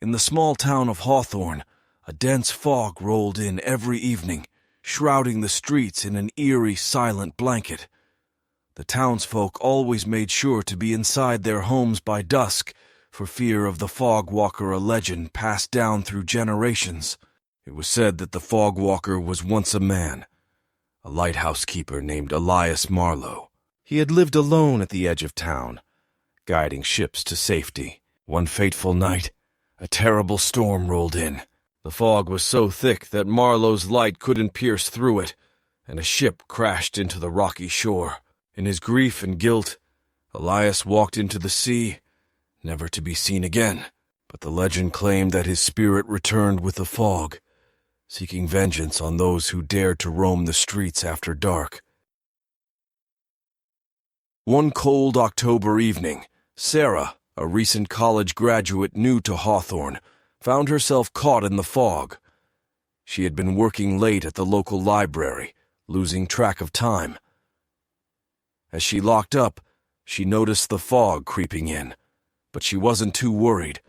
In the small town of Hawthorne, a dense fog rolled in every evening, shrouding the streets in an eerie, silent blanket. The townsfolk always made sure to be inside their homes by dusk, for fear of the fog walker, a legend passed down through generations. It was said that the fog walker was once a man, a lighthouse keeper named Elias Marlowe. He had lived alone at the edge of town, guiding ships to safety. One fateful night, a terrible storm rolled in. The fog was so thick that Marlowe's light couldn't pierce through it, and a ship crashed into the rocky shore. In his grief and guilt, Elias walked into the sea, never to be seen again. But the legend claimed that his spirit returned with the fog, seeking vengeance on those who dared to roam the streets after dark. One cold October evening, Sarah, a recent college graduate new to Hawthorne, found herself caught in the fog. She had been working late at the local library, losing track of time. As she locked up, she noticed the fog creeping in, but she wasn't too worried.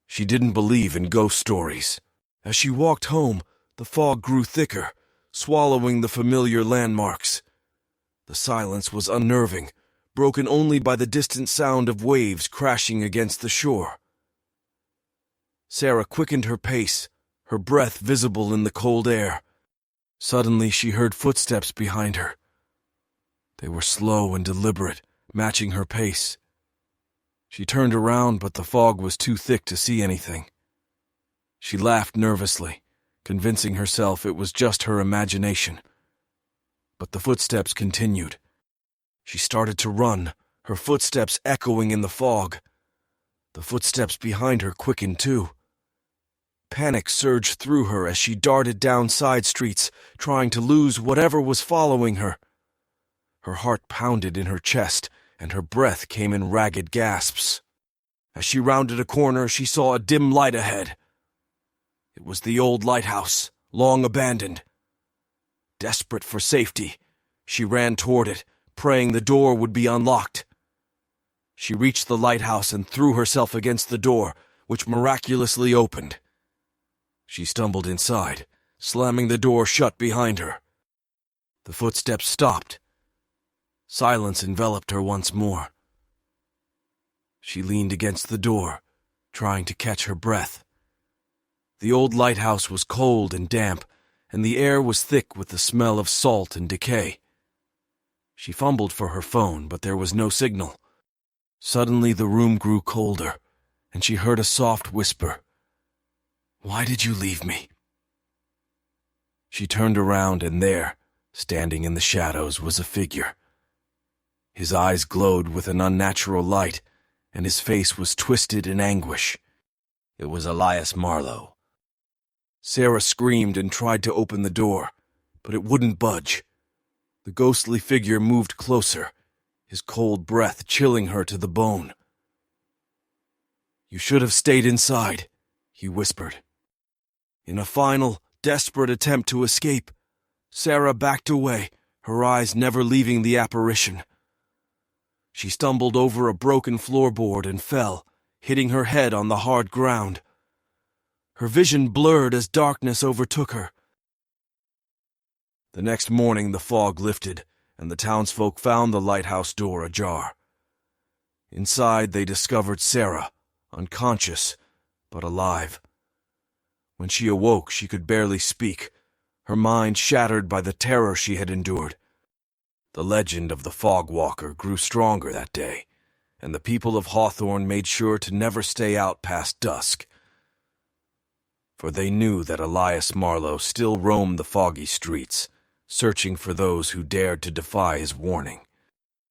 She didn't believe in ghost stories. As she walked home, the fog grew thicker, swallowing the familiar landmarks. The silence was unnerving, broken only by the distant sound of waves crashing against the shore. Sarah quickened her pace, her breath visible in the cold air. Suddenly she heard footsteps behind her. They were slow and deliberate, matching her pace. She turned around, but the fog was too thick to see anything. She laughed nervously, convincing herself it was just her imagination. But the footsteps continued. She started to run, her footsteps echoing in the fog. The footsteps behind her quickened too. Panic surged through her as she darted down side streets, trying to lose whatever was following her. Her heart pounded in her chest, and her breath came in ragged gasps. As she rounded a corner, she saw a dim light ahead. It was the old lighthouse, long abandoned. Desperate for safety, she ran toward it, praying the door would be unlocked. She reached the lighthouse and threw herself against the door, which miraculously opened. She stumbled inside, slamming the door shut behind her. The footsteps stopped. Silence enveloped her once more. She leaned against the door, trying to catch her breath. The old lighthouse was cold and damp, and the air was thick with the smell of salt and decay. She fumbled for her phone, but there was no signal. Suddenly the room grew colder, and she heard a soft whisper. "Why did you leave me?" She turned around, and there, standing in the shadows, was a figure. His eyes glowed with an unnatural light, and his face was twisted in anguish. It was Elias Marlowe. Sarah screamed and tried to open the door, but it wouldn't budge. The ghostly figure moved closer, his cold breath chilling her to the bone. "You should have stayed inside," he whispered. In a final, desperate attempt to escape, Sarah backed away, her eyes never leaving the apparition. She stumbled over a broken floorboard and fell, hitting her head on the hard ground. Her vision blurred as darkness overtook her. The next morning the fog lifted, and the townsfolk found the lighthouse door ajar. Inside they discovered Sarah, unconscious, but alive. When she awoke, she could barely speak, her mind shattered by the terror she had endured. The legend of the fog walker grew stronger that day, and the people of Hawthorne made sure to never stay out past dusk. For they knew that Elias Marlowe still roamed the foggy streets, searching for those who dared to defy his warning.